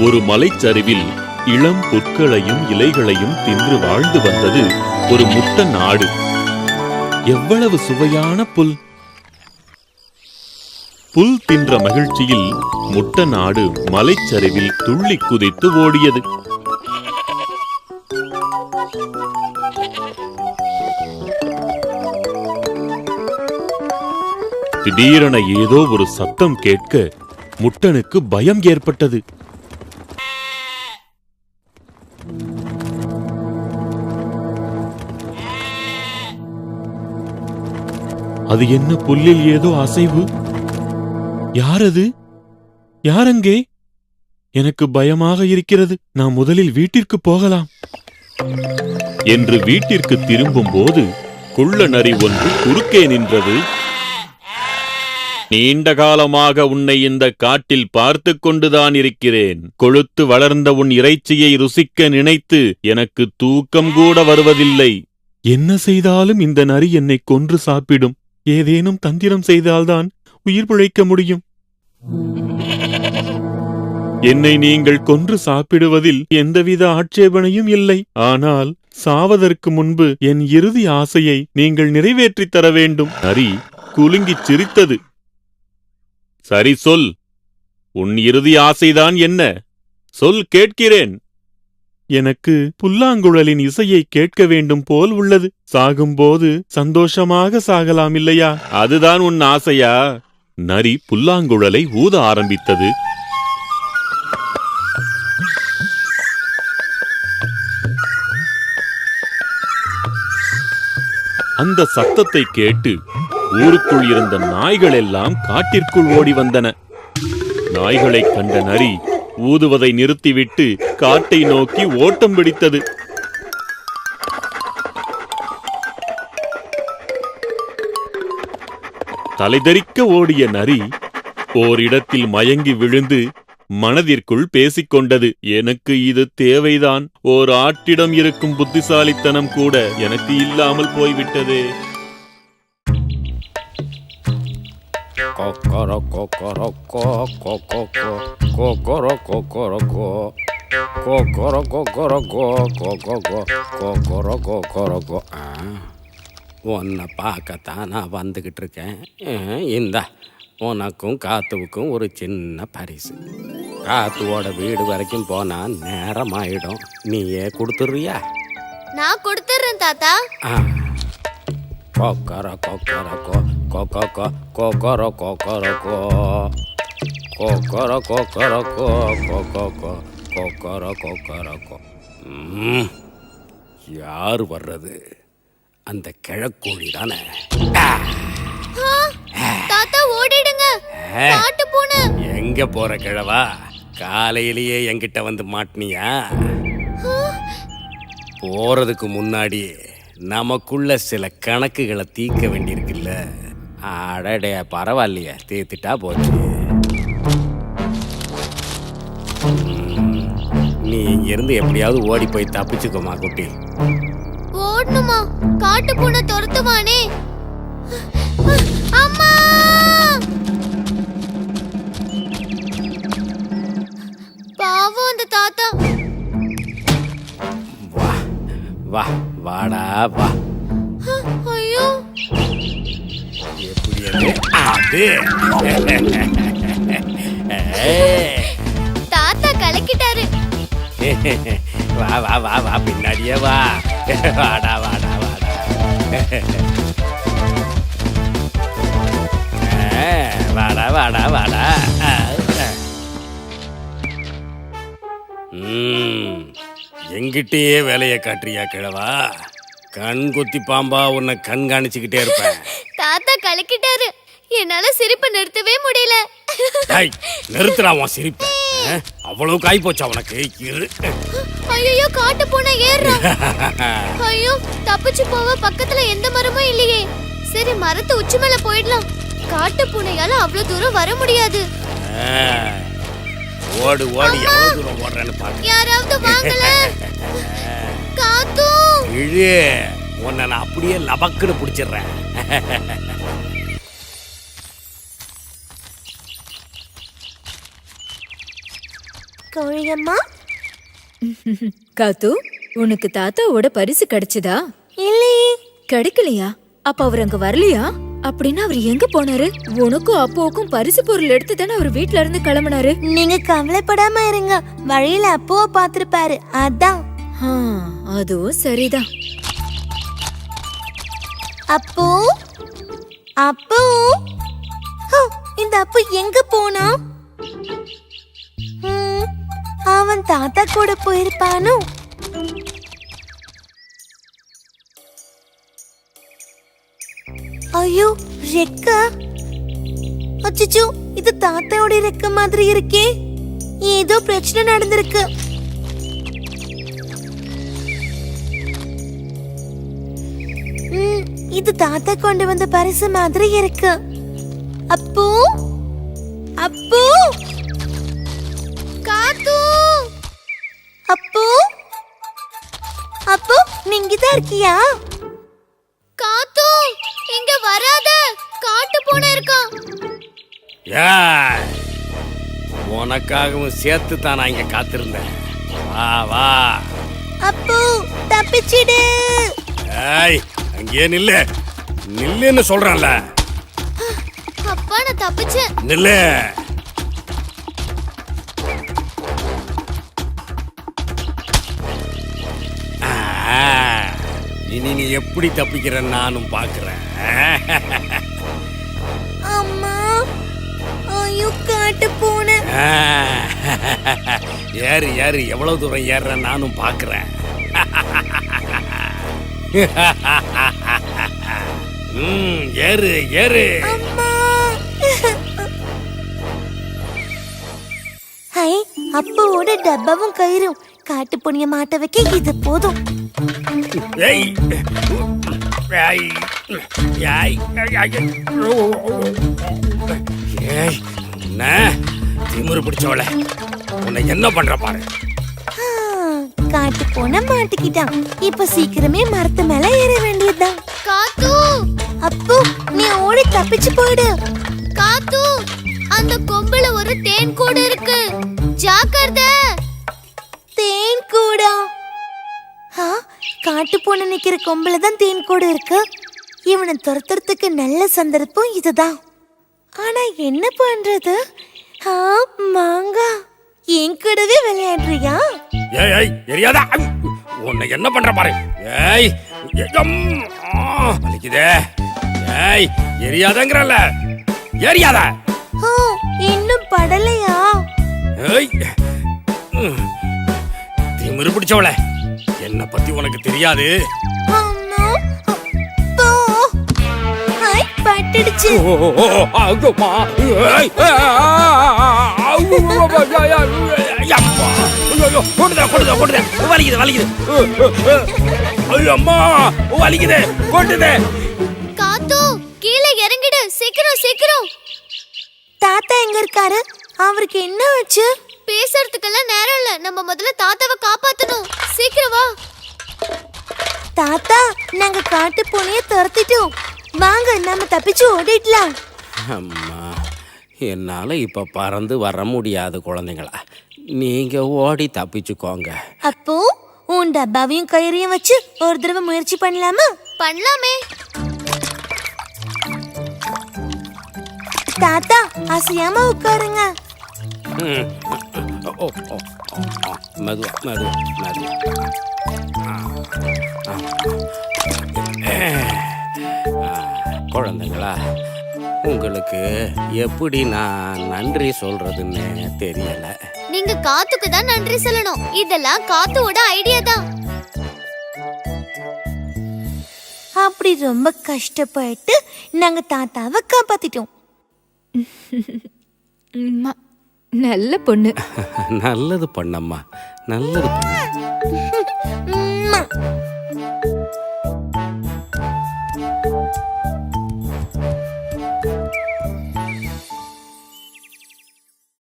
ஒரு மலைச்சரிவில் இளம் புற்களையும் இலைகளையும் தின்று வாழ்ந்து வந்தது ஒரு முட்ட நாடு. எவ்வளவு சுவையான புல்! புல் தின்ற மகிழ்ச்சியில் முட்ட நாடு மலைச்சரிவில் துள்ளி குதித்து ஓடியது. திடீரென ஏதோ ஒரு சத்தம் கேட்க முட்டனுக்கு பயம் ஏற்பட்டது. அது என்ன? புல்லில் ஏதோ அசைவு. யாரது? யாரங்கே? எனக்கு பயமாக இருக்கிறது. நான் முதலில் வீட்டிற்கு போகலாம் என்று வீட்டிற்கு திரும்பும் போது குள்ள நரி ஒன்று குறுக்கே நின்றது. நீண்ட காலமாக உன்னை இந்த காட்டில் பார்த்து கொண்டுதான் இருக்கிறேன். கொழுத்து வளர்ந்த உன் இறைச்சியை ருசிக்க நினைத்து எனக்கு தூக்கம் கூட வருவதில்லை. என்ன செய்தாலும் இந்த நரி என்னை கொன்று சாப்பிடும். ஏதேனும் தந்திரம் செய்தால்தான் உயிர் பிழைக்க முடியும். என்னை நீங்கள் கொன்று சாப்பிடுவதில் எந்தவித ஆட்சேபனையும் இல்லை. ஆனால் சாவதற்கு முன்பு என் இறுதி ஆசையை நீங்கள் நிறைவேற்றித் தர வேண்டும். நரி குலுங்கிச் சிரித்தது. சரி, சொல். உன் இறுதி ஆசைதான் என்ன? சொல், கேட்கிறேன். எனக்கு புல்லாங்குழலின் இசையை கேட்க வேண்டும் போல் உள்ளது. சாகும்போது சந்தோஷமாக சாகலாம் இல்லையா? அதுதான் உன் ஆசையா? நரி புல்லாங்குழலை ஊத ஆரம்பித்தது. அந்த சத்தத்தை கேட்டு ஊருக்குள் இருந்த நாய்கள் எல்லாம் காட்டிற்குள் ஓடி வந்தன. நாய்களைக் கண்ட நரி ஊதுவதை நிறுத்திவிட்டு காட்டை நோக்கி ஓட்டம் பிடித்தது. தலைதெறிக்க ஓடிய நரி ஓரிடத்தில் மயங்கி விழுந்து மனதிற்குள் பேசிக்கொண்டது. எனக்கு இது தேவைதான். ஓர் ஆட்டிடம் இருக்கும் புத்திசாலித்தனம் கூட எனக்கு இல்லாமல் போய்விட்டதே. உன்னை பார்க்கத்தான் நான் வந்துக்கிட்டு இருக்கேன். இந்தா, உனக்கும் காத்துவுக்கும் ஒரு சின்ன பரிசு. காத்துவோட வீடு வரைக்கும் போனா நேரம் ஆயிடும். நீயே கொடுத்துடுறியா? நான் கொடுத்துறேன் தாத்தா. கொக்கர கொக்கர கோ கொக்கோ கொக்கர கொக்கர கோ கொக்கர கொக்கர கோ கொக்கோ கொக்கர கொக்கர கோ. யார் வர்றது? அந்த கிழக்கோழி தானே. தாத்தா ஓடிடுங்க. காட்டு பூனை. எங்க போற கிழவா? காலையிலேயே என்கிட்ட வந்து மாட்டினியா? போறதுக்கு முன்னாடி நமக்குள்ள சில கணக்குகளை தீர்க்க வேண்டியிருக்குல்ல. அடடே, பரவாயில்லையே, தீர்த்துட்டா போச்சு. நீ இங்கிருந்து எப்படியாவது ஓடி போய் தப்பிச்சுக்கோமா குட்டி. ஓடணுமா? காட்டு பூனை துரத்துவானே. அம்மா! பாவம் அந்த தாத்தா. வா வா வாடா வா. ஐயோ, எப்படி அது? தாத்தா கலக்கிட்டாரு. வா வா வா வா, பின்னாடியே வா. வாடா வாடா வாடா. வாடா வாடா வாடா. எங்கிட்டயே வேலையை காட்டுறியா கிழவா? கண் கொத்தி பாம்பா உன்னை கண்காணிச்சுக்கிட்டே இருப்பேன். தாத்தா கலக்கிட்டாரு. என்னால சிரிப்பு நிறுத்தவே முடியல. நிறுத்துறான் சிரிப்பு. அவ்வளவு காய் போச்சா உனக்கு? இரு. ஐயோ, காட்டு பூனை ஏறுறான். ஐயோ, தப்பிச்சு போக பக்கத்துல எந்த மரமும் இல்லையே. சரி, மரத்து உச்சி மேல போயிடலாம். காட்டு பூனையால அவ்வளவு தூரம் வர முடியாது. ஓடு ஓடு, எவ்வளவு தூரம் ஓடுறேன்னு பாரு. யாராவது வாங்கல. காத்து இழு, உன்னை நான் அப்படியே லபக்குன்னு பிடிச்சிடுறேன். கோழியம்மா. காத்து, உனக்கு தாத்தாவோட பரிசு கிடைச்சதா? இல்லையே. கிடைக்கலையா? அப்ப அவர் அங்க வரலையா? அப்படின்னா அவர் எங்க போனாரு? உனக்கும் அப்போவுக்கும் பரிசு பொருள் எடுத்து தானே அவர் வீட்ல இருந்து கிளம்பினாரு. நீங்க கவலைப்படாம இருங்க, வழியில அப்போவ பாத்திருப்பாரு, அதான். அதுவும் சரிதான். அப்போ அப்போ இந்த அப்பு எங்க போனா? அவன் தாத்தா கூட போயிருப்பானோ? ஐயோ, ரெக்க! அச்சச்சோ, இது தாத்தாவோட ரெக்க மாதிரி இருக்கே. ஏதோ பிரச்சனை நடந்திருக்கு. இது தாத்தா கொண்டு வந்த பரிசு மாதிரி இருக்கு. அப்போ அப்போ காத்து, அப்போ அப்போ நீங்க தான் இருக்கியா? காத்து, இங்க வராத, காட்டு பூனை இருக்கான். உனக்காகவும் சேர்த்து தான் நான் இங்க காத்திருந்தேன். வா வா. அப்போ தப்பிச்சிடு. ஏய், அங்கே நில்லு, நில்லுன்னு சொல்றேன்ல. அப்பா, நான் தப்பிச்சேன். நில்லு. இனி நீ எப்படி தப்பிக்கிற நானும் பாக்குறேன். அம்மா, ஐயோ, காட்டு பூனை. ஏறு ஏறு, எவ்வளவு தூரம் ஏறுற நானும் பாக்குறேன். ஏறு ஏறு. ஹை, அப்பாவோட டப்பாவும் கயிறும், காட்டு புனிய மாட்ட வைக்க இது போதும். ஏய் ஏய் ஏய் ஏய், என்ன திமிரு பிடிச்சவள, உன்னை என்ன பண்ற பாரு. காட்டு போன மாட்டிக்கிட்டான். இப்ப சீக்கிரமே மரத்து மேல ஏற வேண்டியதுதான். காத்து, அப்போ நீ ஓடி தப்பிச்சு போயிடு. காத்து, அந்த கொம்புல ஒரு தேன் கூடு இருக்கு, ஜாக்கிரதை. தேன் கூடா? காட்டு போன நிக்கிற கொம்புல தான் தேன் கூடு இருக்கு. இவனை துரத்துறதுக்கு நல்ல சந்தர்ப்பம் இதுதான். ஆனா என்ன பண்றது? மாங்கா, என் கூடவே விளையாடுறியா? ஏய் ஏய், எரியாதா, உன்னை என்ன பண்ற பாரு. ஏய், வலிக்குதே. ஏய், எரியாதங்கறல, எரியாத. இன்னும் படலையா? ஏய், திமிரு பிடிச்சவள, என்ன பத்தி உனக்கு தெரியாது. பட்டுடுச்சு. காத்து, கீழே இறங்கிடு, சீக்கிரம் சீக்கிரம். தாத்தா எங்க இருக்காரு? அவருக்கு என்ன ஆச்சு? பேசுறதுக்கெல்லாம் நேரம் இல்ல, நம்ம முதல்ல தாத்தாவை காப்பாத்தணும். சீக்கிரம் வா. தாத்தா, நாங்க காட்டு பூனைய துரத்திட்டோம். வாங்க, நம்ம தப்பிச்சு ஓடிடலாம். அம்மா, என்னால இப்ப பறந்து வர முடியாது குழந்தைங்களா, நீங்க ஓடி தப்பிச்சுக்கோங்க. அப்போ உன் டப்பாவையும் கயிறையும் வச்சு ஒரு தடவை முயற்சி பண்ணலாமா? பண்ணலாமே. தாத்தா, அசையாம உட்காருங்க. மெதுவா மெதுவா மெதுவா. குழந்தைங்களா, உங்களுக்கு எப்படி நான் நன்றி சொல்றதுன்னு தெரியல. நீங்க காத்துக்கு தான் நன்றி சொல்லணும். இதெல்லாம் காத்துவோட ஐடியா தான். அப்படி ரொம்ப கஷ்டப்பட்டு நாங்க தாத்தாவை காப்பாத்திட்டோம். நல்ல பொண்ணு. நல்லது பண்ணம்மா, நல்லது பண்ண.